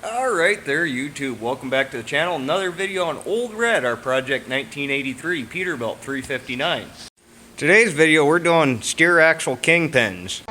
Alright there YouTube, welcome back to the channel. Another video on Old Red, our Project 1983 Peterbilt 359. Today's video we're doing steer axle kingpins.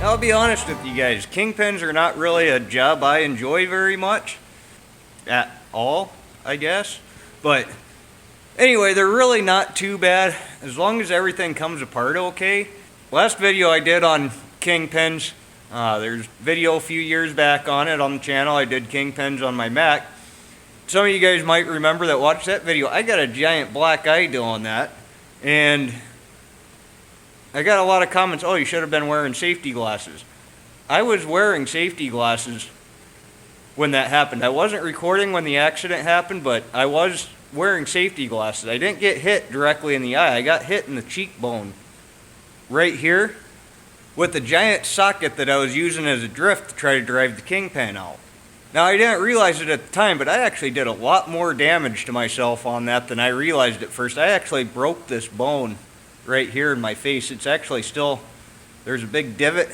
I'll be honest with you guys, kingpins are not really a job I enjoy very much. At all, I guess. But anyway, they're really not too bad as long as everything comes apart okay. Last video I did on kingpins, there's video a few years back on it on the channel. I did kingpins on my Mac. Some of you guys might remember that watched that video. I got a giant black eye doing that. And I got a lot of comments, oh, you should have been wearing safety glasses. I was wearing safety glasses when that happened. I wasn't recording when the accident happened, but I was wearing safety glasses. I didn't get hit directly in the eye. I got hit in the cheekbone right here with the giant socket that I was using as a drift to try to drive the kingpin out. Now, I didn't realize it at the time, but I actually did a lot more damage to myself on that than I realized at first. I actually broke this bone right here in my face. It's actually still, there's a big divot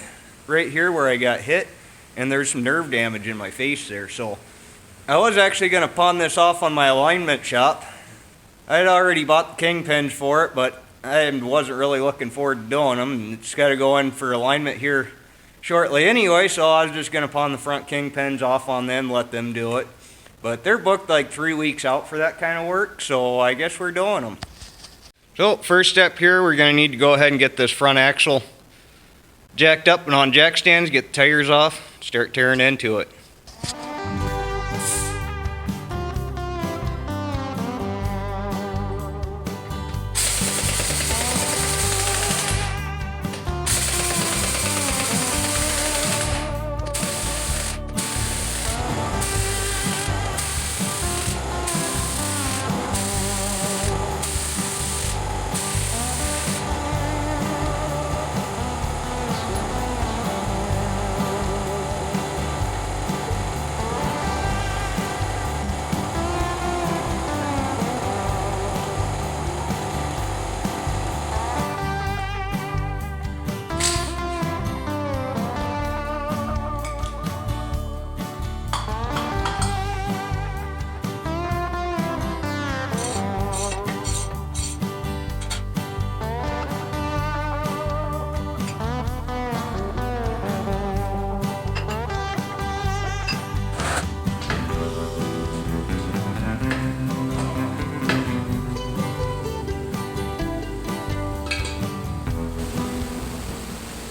right here where I got hit, and there's some nerve damage in my face there. So I was actually going to pawn this off on my alignment shop. I had already bought the kingpins for it, but I wasn't really looking forward to doing them. It's got to go in for alignment here shortly anyway, so I was just going to pawn the front kingpins off on them, let them do it. But they're booked like 3 weeks out for that kind of work, so I guess we're doing them. So first step here, we're going to need to go ahead and get this front axle jacked up and on jack stands, get the tires off, start tearing into it.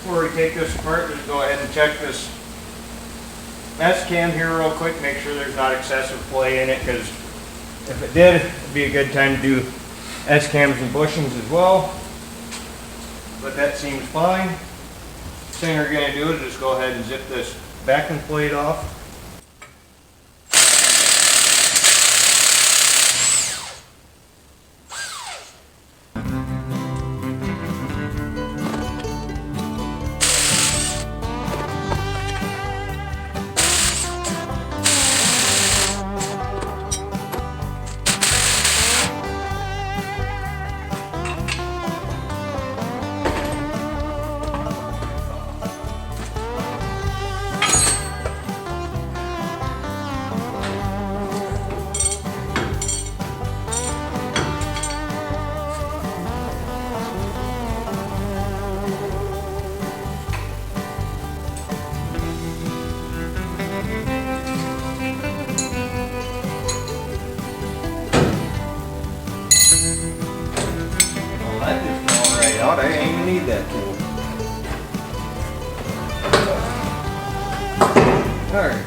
Before we take this apart, just go ahead and check this S-cam here real quick, make sure there's not excessive play in it, because if it did, it'd be a good time to do S-cams and bushings as well. But that seems fine. The thing we're going to do is just go ahead and zip this backing plate off. I didn't even need that tool. Alright.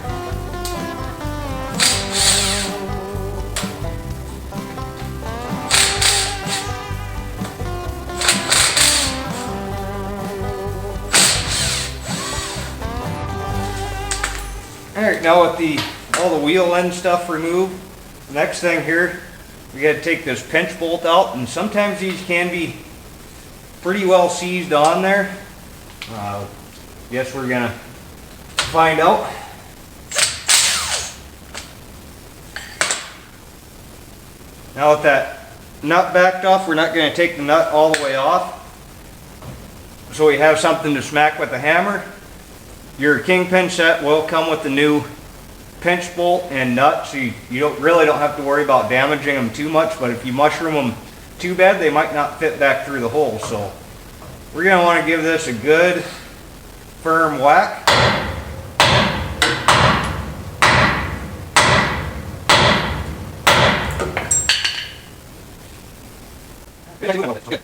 Alright, now with all the wheel end stuff removed, the next thing here, we got to take this pinch bolt out, and sometimes these can be pretty well seized on there. Guess we're gonna find out. Now with that nut backed off, we're not going to take the nut all the way off, so we have something to smack with the hammer. Your kingpin set will come with the new pinch bolt and nut, so you really don't have to worry about damaging them too much, but if you mushroom them too bad, they might not fit back through the hole. So we're going to want to give this a good firm whack. Okay.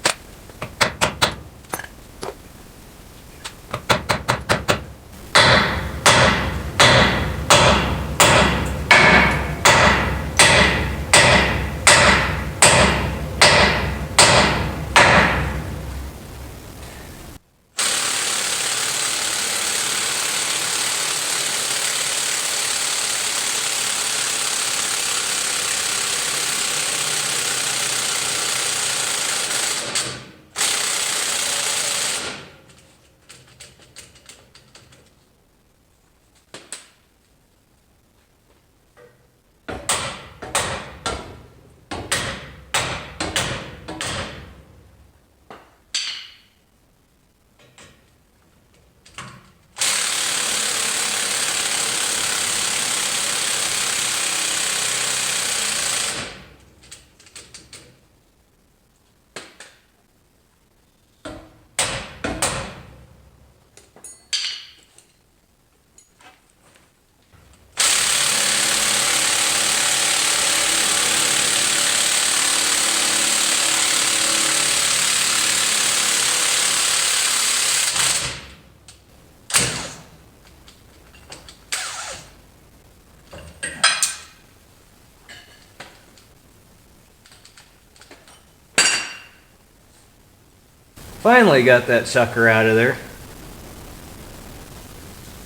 Finally got that sucker out of there.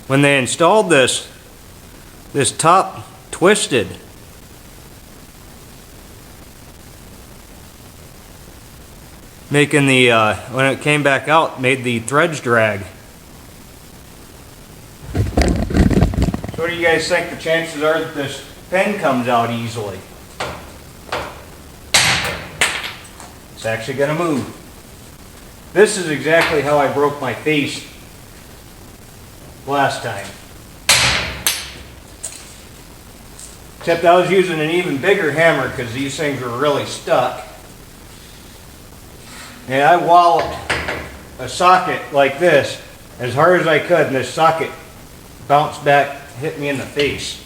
When they installed this top twisted. Making the, when it came back out, made the threads drag. So what do you guys think the chances are that this pin comes out easily? It's actually going to move. This is exactly how I broke my face last time. Except I was using an even bigger hammer because these things were really stuck. And I walloped a socket like this as hard as I could, and this socket bounced back, hit me in the face.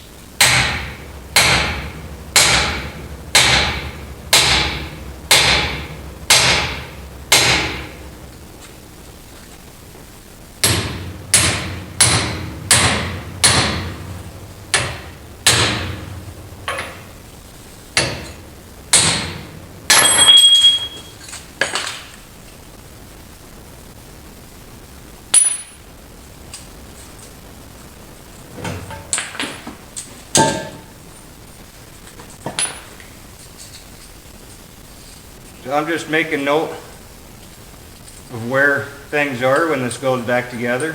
So I'm just making note of where things are when this goes back together.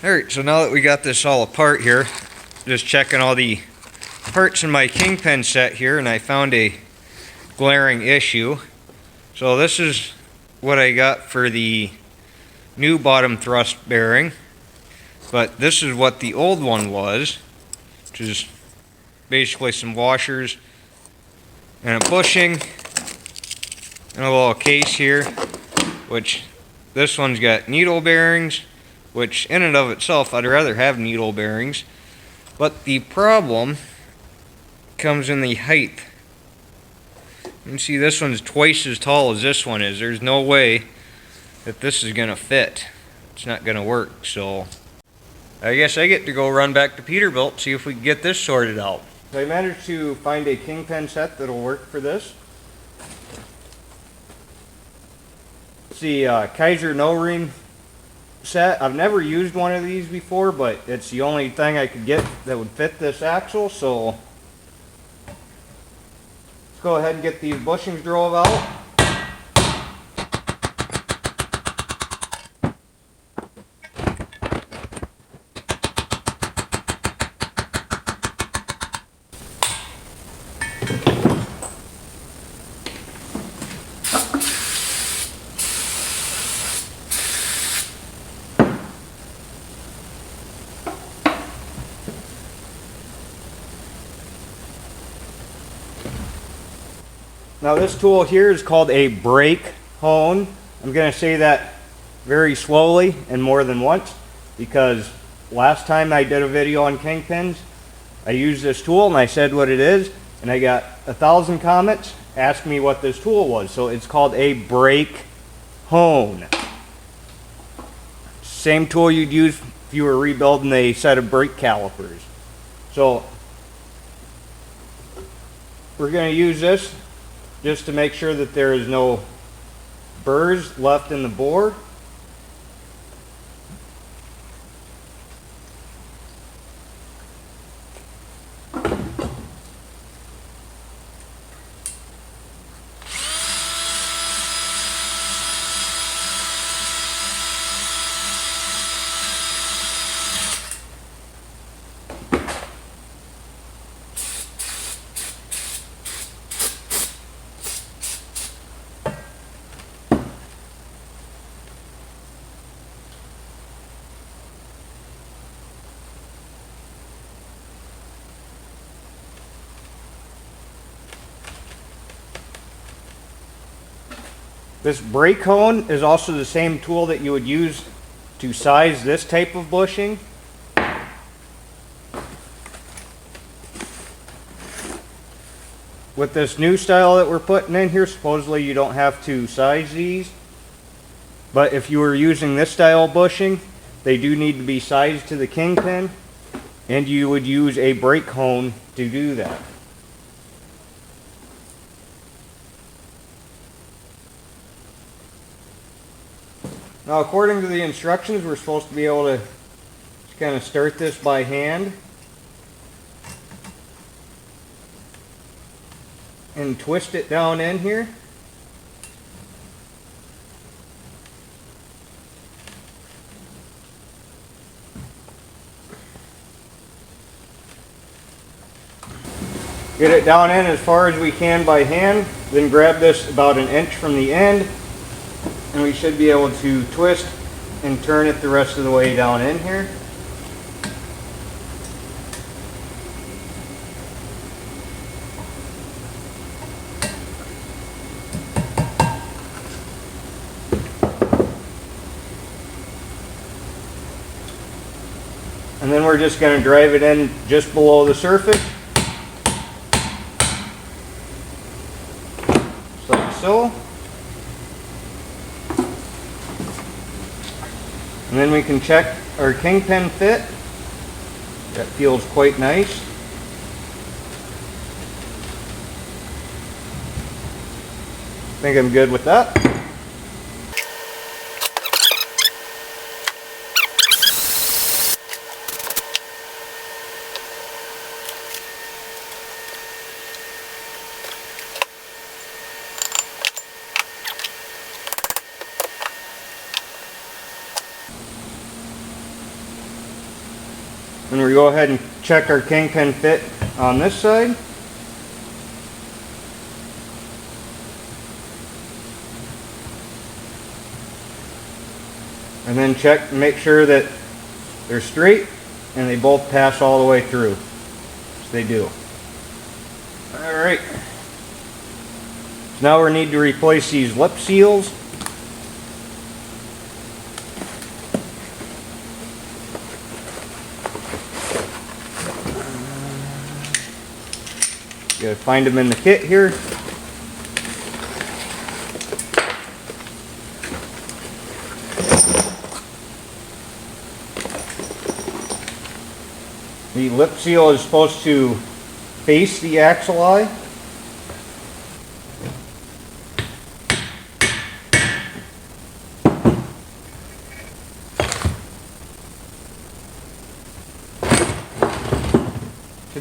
Alright, so now that we got this all apart here, just checking all the parts in my kingpin set here, and I found a glaring issue. So this is what I got for the new bottom thrust bearing, but this is what the old one was, which is basically some washers and a bushing and a little case here, which this one's got needle bearings, which in and of itself I'd rather have needle bearings, but the problem comes in the height. You can see this one's twice as tall as this one is. There's no way that this is gonna fit. It's not gonna work, so I guess I get to go run back to Peterbilt, see if we can get this sorted out. So I managed to find a kingpin set that'll work for this. It's the Kaiser no-ream set. I've never used one of these before, but it's the only thing I could get that would fit this axle, so let's go ahead and get these bushings drove out. Now this tool here is called a brake hone. I'm going to say that very slowly and more than once because last time I did a video on kingpins, I used this tool and I said what it is, and I got 1,000 comments asking me what this tool was. So it's called a brake hone. Same tool you'd use if you were rebuilding a set of brake calipers. So we're going to use this just to make sure that there is no burrs left in the bore. This brake hone is also the same tool that you would use to size this type of bushing. With this new style that we're putting in here, supposedly you don't have to size these. But if you were using this style bushing, they do need to be sized to the kingpin, and you would use a brake hone to do that. Now, according to the instructions, we're supposed to be able to just kind of start this by hand and twist it down in here. Get it down in as far as we can by hand, then grab this about an inch from the end, and we should be able to twist and turn it the rest of the way down in here. And then we're just going to drive it in just below the surface, just like so. And then we can check our kingpin fit. That feels quite nice. I think I'm good with that. And we go ahead and check our kingpin fit on this side. And then check and make sure that they're straight and they both pass all the way through. So they do. Alright. So now we need to replace these lip seals. Gotta find them in the kit here. The lip seal is supposed to face the axle eye.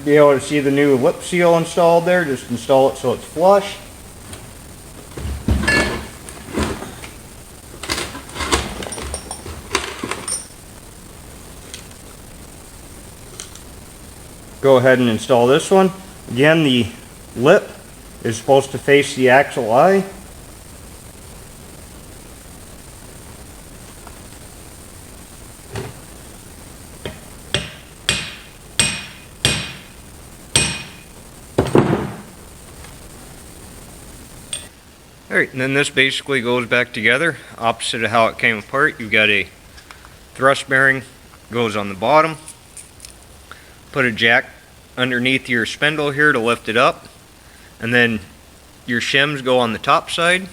should be able to see the new lip seal installed there. Just install it so it's flush. Go ahead and install this one. Again, the lip is supposed to face the axle eye. Alright, and then this basically goes back together, opposite of how it came apart. You've got a thrust bearing, goes on the bottom. Put a jack underneath your spindle here to lift it up. And then your shims go on the top side.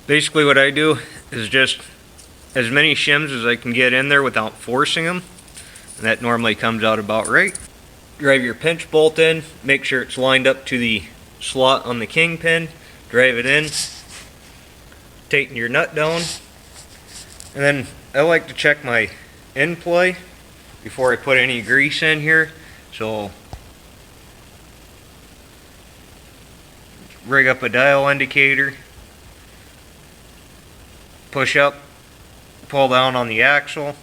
Basically what I do is just as many shims as I can get in there without forcing them. And that normally comes out about right. Drive your pinch bolt in, make sure it's lined up to the slot on the kingpin, drive it in, tighten your nut down, and then I like to check my end play before I put any grease in here. So rig up a dial indicator, push up, pull down on the axle.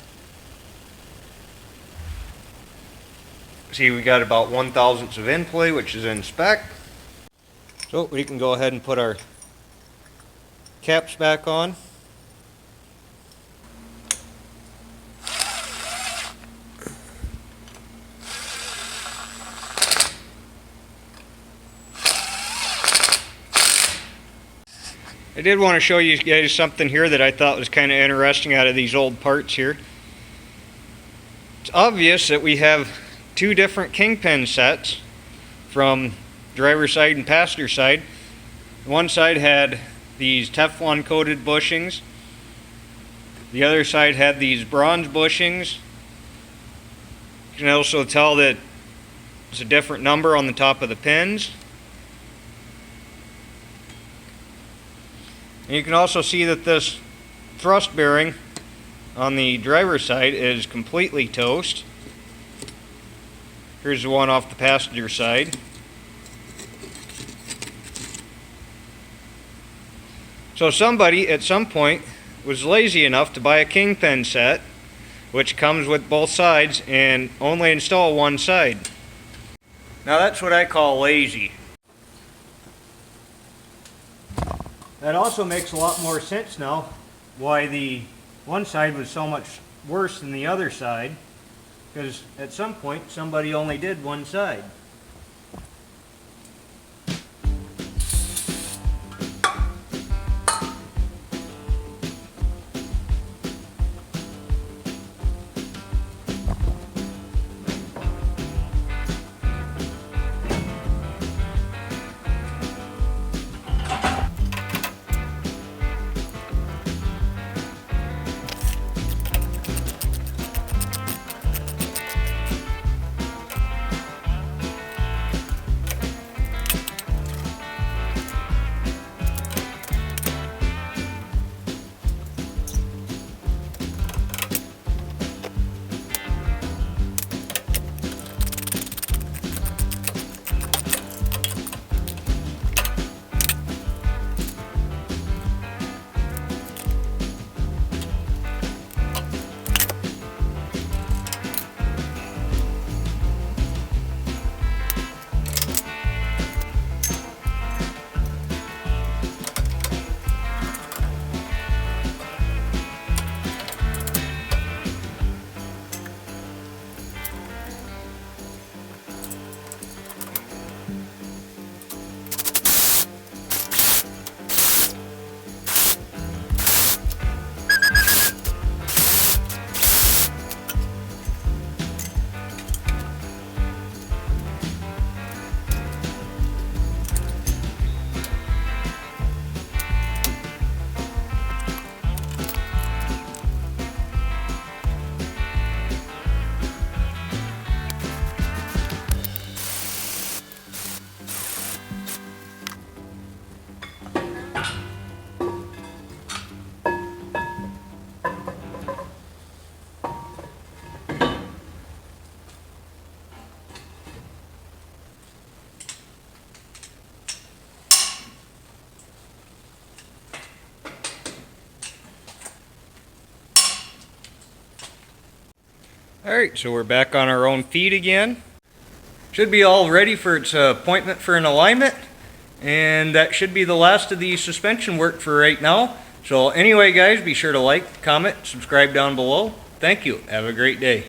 See, we got about 1/1000 of end play, which is in spec. So we can go ahead and put our caps back on. I did want to show you guys something here that I thought was kind of interesting out of these old parts here. It's obvious that we have two different kingpin sets from driver's side and passenger side. One side had these Teflon coated bushings. The other side had these bronze bushings. You can also tell that it's a different number on the top of the pins. And you can also see that this thrust bearing on the driver's side is completely toast. Here's the one off the passenger side. So somebody at some point was lazy enough to buy a kingpin set, which comes with both sides, and only install one side. Now that's what I call lazy. That also makes a lot more sense now why the one side was so much worse than the other side, because at some point somebody only did one side. Alright, so we're back on our own feet again. Should be all ready for its appointment for an alignment. And that should be the last of the suspension work for right now. So anyway guys, be sure to like, comment, subscribe down below. Thank you. Have a great day.